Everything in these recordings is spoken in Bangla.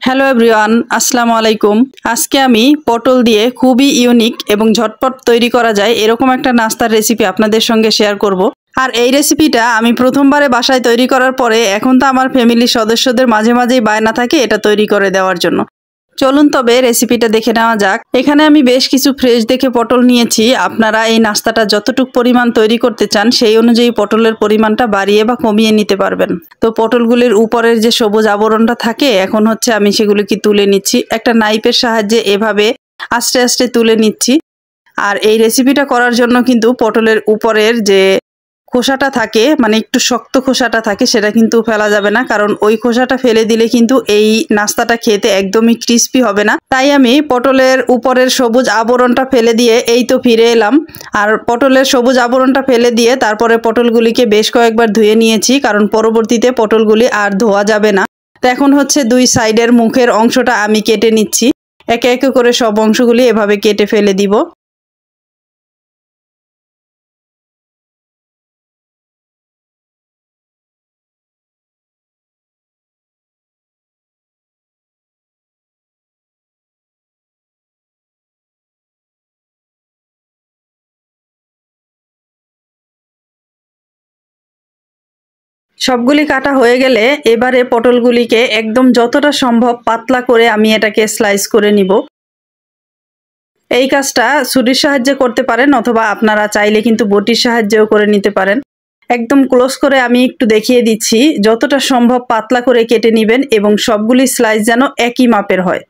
হ্যালো এভরিওয়ান, আসসালামু আলাইকুম। আজকে আমি পটল দিয়ে খুবই ইউনিক এবং ঝটপট তৈরি করা যায় এরকম একটা নাস্তার রেসিপি আপনাদের সঙ্গে শেয়ার করব। আর এই রেসিপিটা আমি প্রথমবারে বাসায় তৈরি করার পরে এখন তো আমার ফ্যামিলির সদস্যদের মাঝে মাঝেই বায়না থাকে এটা তৈরি করে দেওয়ার জন্য। চলুন তবে রেসিপিটা দেখে নেওয়া যাক। এখানে আমি বেশ কিছু ফ্রেশ দেখে পটল নিয়েছি। আপনারা এই নাস্তাটা যতটুকু পরিমাণ তৈরি করতে চান সেই অনুযায়ী পটলের পরিমাণটা বাড়িয়ে বা কমিয়ে নিতে পারবেন। তো পটলগুলির উপরের যে সবুজ আবরণটা থাকে এখন হচ্ছে আমি সেগুলিকে তুলে নিচ্ছি একটা নাইফের সাহায্যে, এভাবে আস্তে আস্তে তুলে নিচ্ছি। আর এই রেসিপিটা করার জন্য কিন্তু পটলের উপরের যে খোসাটা থাকে, মানে একটু শক্ত খোসাটা থাকে, সেটা কিন্তু ফেলা যাবে না, কারণ ওই খোসাটা ফেলে দিলে কিন্তু এই নাস্তাটা খেতে একদমই ক্রিস্পি হবে না। তাই আমি পটলের উপরের সবুজ আবরণটা ফেলে দিয়ে এই তো ফিরে এলাম। আর পটলের সবুজ আবরণটা ফেলে দিয়ে তারপরে পটলগুলিকে বেশ কয়েকবার ধুয়ে নিয়েছি, কারণ পরবর্তীতে পটলগুলি আর ধোয়া যাবে না। তো এখন হচ্ছে দুই সাইডের মুখের অংশটা আমি কেটে নিচ্ছি। একে একে করে সব অংশগুলি এভাবে কেটে ফেলে দিব। সবগুলি কাটা হয়ে গেলে এবারে পটলগুলিকে একদম যতটা সম্ভব পাতলা করে আমি এটাকে স্লাইস করে নিব। এই কাজটা ছুরির সাহায্যে করতে পারেন অথবা আপনারা চাইলে কিন্তু বটির সাহায্যেও করে নিতে পারেন। একদম ক্লোজ করে আমি একটু দেখিয়ে দিচ্ছি, যতটা সম্ভব পাতলা করে কেটে নেবেন এবং সবগুলি স্লাইস যেন একই মাপের হয়।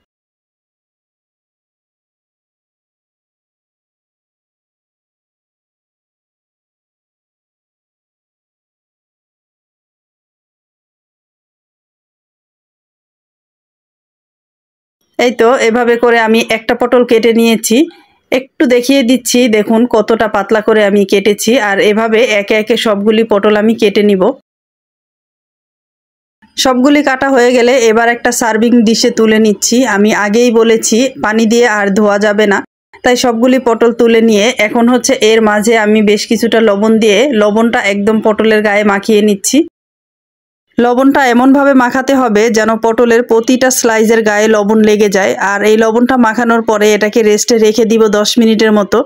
এই তো এভাবে করে আমি একটা পটল কেটে নিয়েছি। একটু দেখিয়ে দিচ্ছি, দেখুন কতটা পাতলা করে আমি কেটেছি। আর এভাবে একে একে সবগুলি পটল আমি কেটে নিব। সবগুলি কাটা হয়ে গেলে এবার একটা সার্ভিং ডিশে তুলে নিচ্ছি। আমি আগেই বলেছি পানি দিয়ে আর ধোয়া যাবে না, তাই সবগুলি পটল তুলে নিয়ে এখন হচ্ছে এর মাঝে আমি বেশ কিছুটা লবণ দিয়ে লবণটা একদম পটলের গায়ে মাখিয়ে নিচ্ছি। লবণটা এমনভাবে মাখাতে হবে যেন পটলের প্রতিটা স্লাইসের গায়ে লবণ লেগে যায়। আর এই লবণটা মাখানোর পরে এটাকে রেস্টে রেখে দিব 10 মিনিটের মতো।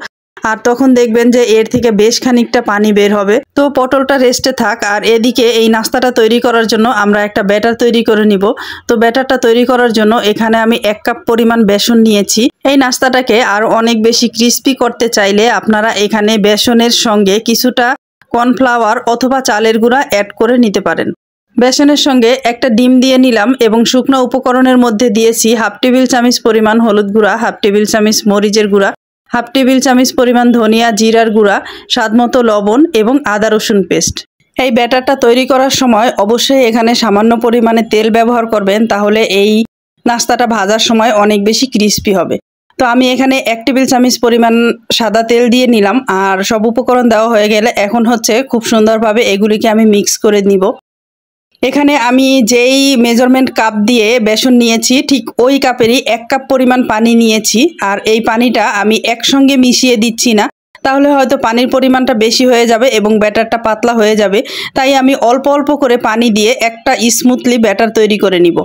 আর তখন দেখবেন যে এর থেকে বেশ খানিকটা পানি বের হবে। তো পটলটা রেস্টে থাক, আর এদিকে এই নাস্তাটা তৈরি করার জন্য আমরা একটা ব্যাটার তৈরি করে নিব। তো ব্যাটারটা তৈরি করার জন্য এখানে আমি 1 কাপ পরিমাণ বেসন নিয়েছি। এই নাস্তাটাকে আর অনেক বেশি ক্রিস্পি করতে চাইলে আপনারা এখানে বেসনের সঙ্গে কিছুটা কর্নফ্লাওয়ার অথবা চালের গুঁড়া অ্যাড করে নিতে পারেন। বেসনের সঙ্গে একটা ডিম দিয়ে নিলাম এবং শুকনো উপকরণের মধ্যে দিয়েছি হাফ টেবিল চামচ পরিমাণ হলুদ গুঁড়া, হাফ টেবিল চামচ মরিচের গুঁড়া, হাফ টেবিল চামচ পরিমাণ ধনিয়া জিরার গুঁড়া, স্বাদমতো লবণ এবং আদা রসুন পেস্ট। এই ব্যাটারটা তৈরি করার সময় অবশ্যই এখানে সামান্য পরিমাণে তেল ব্যবহার করবেন, তাহলে এই নাস্তাটা ভাজার সময় অনেক বেশি ক্রিস্পি হবে। তো আমি এখানে 1 টেবিল চামচ পরিমাণ সাদা তেল দিয়ে নিলাম। আর সব উপকরণ দেওয়া হয়ে গেলে এখন হচ্ছে খুব সুন্দরভাবে এগুলিকে আমি মিক্স করে নিব। এখানে আমি যেই মেজারমেন্ট কাপ দিয়ে বেসন নিয়েছি ঠিক ওই কাপেরই 1 কাপ পরিমাণ পানি নিয়েছি। আর এই পানিটা আমি একসঙ্গে মিশিয়ে দিচ্ছি না, তাহলে হয়তো পানির পরিমাণটা বেশি হয়ে যাবে এবং ব্যাটারটা পাতলা হয়ে যাবে। তাই আমি অল্প অল্প করে পানি দিয়ে একটা স্মুথলি ব্যাটার তৈরি করে নিব।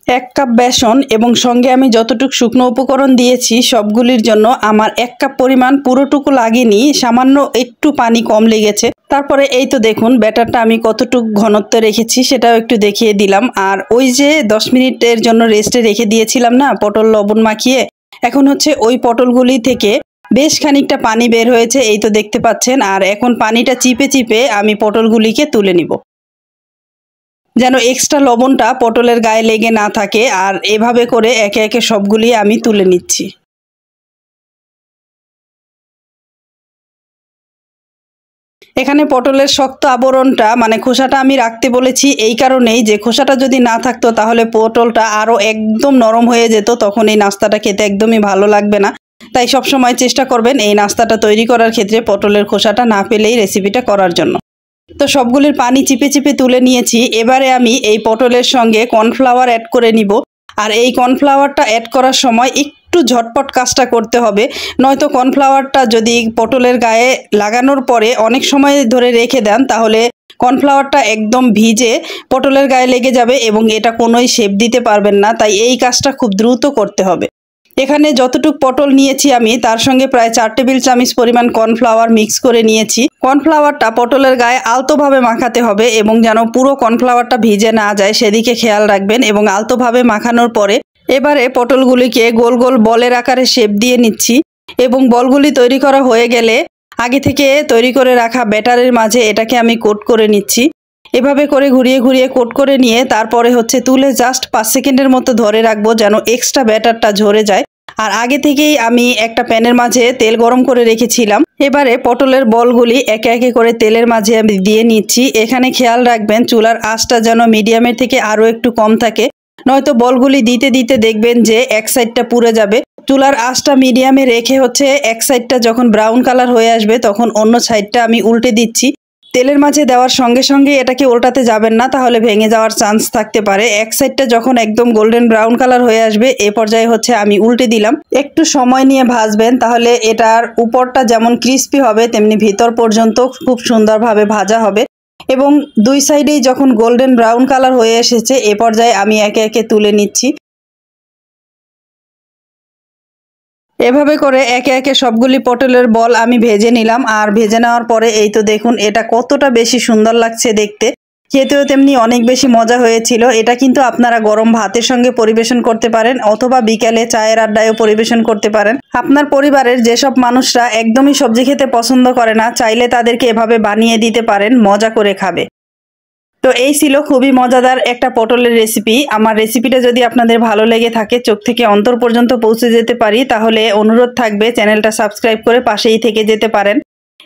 1 কাপ বেসন এবং সঙ্গে আমি যতটুকু শুকনো উপকরণ দিয়েছি সবগুলির জন্য আমার 1 কাপ পরিমাণ পুরোটুকু লাগেনি, সামান্য একটু পানি কম লেগেছে। তারপরে এই তো দেখুন ব্যাটারটা আমি কতটুকু ঘনত্ব রেখেছি সেটাও একটু দেখিয়ে দিলাম। আর ওই যে 10 মিনিটের জন্য রেস্টে রেখে দিয়েছিলাম না পটল লবণ মাখিয়ে, এখন হচ্ছে ওই পটলগুলি থেকে বেশ খানিকটা পানি বের হয়েছে, এই তো দেখতে পাচ্ছেন। আর এখন পানিটা চিপে চিপে আমি পটলগুলিকে তুলে নিব, যেন এক্সট্রা লবণটা পটলের গায়ে লেগে না থাকে। আর এভাবে করে একে একে সবগুলি আমি তুলে নিচ্ছি। এখানে পটলের শক্ত আবরণটা মানে খোসাটা আমি রাখতে বলেছি এই কারণেই যে খোসাটা যদি না থাকতো তাহলে পটলটা আরও একদম নরম হয়ে যেত, তখন এই নাস্তাটা খেতে একদমই ভালো লাগবে না। তাই সবসময় চেষ্টা করবেন এই নাস্তাটা তৈরি করার ক্ষেত্রে পটলের খোসাটা না ফেলেই রেসিপিটা করার জন্য। তো সবগুলির পানি চিপে চিপে তুলে নিয়েছি। এবারে আমি এই পটলের সঙ্গে কর্নফ্লাওয়ার অ্যাড করে নিব। আর এই কর্নফ্লাওয়ারটা অ্যাড করার সময় একটু ঝটপট কাজটা করতে হবে, নয়তো কর্নফ্লাওয়ারটা যদি পটলের গায়ে লাগানোর পরে অনেক সময় ধরে রেখে দেন তাহলে কর্নফ্লাওয়ারটা একদম ভিজে পটলের গায়ে লেগে যাবে এবং এটা কোনোই শেপ দিতে পারবেন না, তাই এই কাজটা খুব দ্রুত করতে হবে। এখানে যতটুক পটল নিয়েছি আমি তার সঙ্গে প্রায় 4 টেবিল চামচ পরিমাণ কর্নফ্লাওয়ার মিক্স করে নিয়েছি। কর্নফ্লাওয়ারটা পটলের গায়ে আলতোভাবে মাখাতে হবে এবং যেন পুরো কর্নফ্লাওয়ারটা ভিজে না যায় সেদিকে খেয়াল রাখবেন। এবং আলতোভাবে মাখানোর পরে এবারে পটলগুলিকে গোল গোল বলের আকারে শেপ দিয়ে নিচ্ছি এবং বলগুলি তৈরি করা হয়ে গেলে আগে থেকে তৈরি করে রাখা ব্যাটারের মাঝে এটাকে আমি কোট করে নিচ্ছি। এভাবে করে ঘুরিয়ে ঘুরিয়ে কোট করে নিয়ে তারপরে হচ্ছে তুলে জাস্ট 5 সেকেন্ডের মতো ধরে রাখবো যেন এক্সট্রা ব্যাটারটা ঝরে যায়। আর আগে থেকেই আমি একটা প্যানের মাঝে তেল গরম করে রেখেছিলাম। এবারে পটলের বলগুলি একে একে করে তেলের মাঝে আমি দিয়ে নিচ্ছি। এখানে খেয়াল রাখবেন চুলার আঁচটা যেন মিডিয়ামের থেকে আরও একটু কম থাকে, নয়তো বলগুলি দিতে দিতে দেখবেন যে এক সাইডটা পুড়ে যাবে। চুলার আঁচটা মিডিয়ামে রেখে হচ্ছে এক সাইডটা যখন ব্রাউন কালার হয়ে আসবে তখন অন্য সাইডটা আমি উল্টে দিচ্ছি। তেলের মাঝে দেওয়ার সঙ্গে সঙ্গে এটাকে উল্টাতে যাবেন না, তাহলে ভেঙে যাওয়ার চান্স থাকতে পারে। এক সাইডটা যখন একদম গোল্ডেন ব্রাউন কালার হয়ে আসবে এ পর্যায়ে হচ্ছে আমি উল্টে দিলাম। একটু সময় নিয়ে ভাজবেন, তাহলে এটার উপরটা যেমন ক্রিস্পি হবে তেমনি ভিতর পর্যন্ত খুব সুন্দরভাবে ভাজা হবে। এবং দুই সাইডেই যখন গোল্ডেন ব্রাউন কালার হয়ে এসেছে এ পর্যায়ে আমি একে একে তুলে নিচ্ছি। এভাবে করে একে একে সবগুলি পটলের বল আমি ভেজে নিলাম। আর ভেজে নেওয়ার পরে এই তো দেখুন এটা কতটা বেশি সুন্দর লাগছে দেখতে, খেতেও তেমনি অনেক বেশি মজা হয়েছিল। এটা কিন্তু আপনারা গরম ভাতের সঙ্গে পরিবেশন করতে পারেন অথবা বিকালে চায়ের আড্ডায়ও পরিবেশন করতে পারেন। আপনার পরিবারের যেসব মানুষরা একদমই সবজি খেতে পছন্দ করে না চাইলে তাদেরকে এভাবে বানিয়ে দিতে পারেন, মজা করে খাবে। তো এই ছিল খুবই মজাদার একটা পটলের রেসিপি। আমার রেসিপিটা যদি আপনাদের ভালো লেগে থাকে, চোখ থেকে অন্তর পর্যন্ত পৌঁছে যেতে পারি, তাহলে অনুরোধ থাকবে চ্যানেলটা সাবস্ক্রাইব করে পাশেই থেকে যেতে পারেন।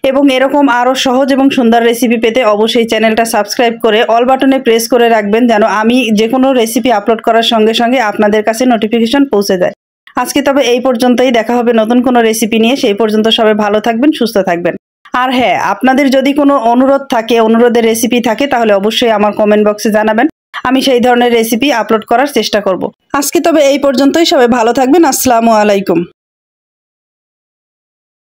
এবং এরকম আরও সহজ এবং সুন্দর রেসিপি পেতে অবশ্যই চ্যানেলটা সাবস্ক্রাইব করে অল বাটনে প্রেস করে রাখবেন যেন আমি যে কোনো রেসিপি আপলোড করার সঙ্গে সঙ্গে আপনাদের কাছে নোটিফিকেশন পৌঁছে যায়। আজকে তবে এই পর্যন্তই, দেখা হবে নতুন কোনো রেসিপি নিয়ে। সেই পর্যন্ত সবাই ভালো থাকবেন, সুস্থ থাকবেন। আর হ্যাঁ, আপনাদের যদি কোনো অনুরোধ থাকে, অনুরোধের রেসিপি থাকে, তাহলে অবশ্যই আমার কমেন্ট বক্সে জানাবেন, আমি সেই ধরনের রেসিপি আপলোড করার চেষ্টা করব। আজকে তবে এই পর্যন্তই, সবাই ভালো থাকবেন। আসসালামু আলাইকুম।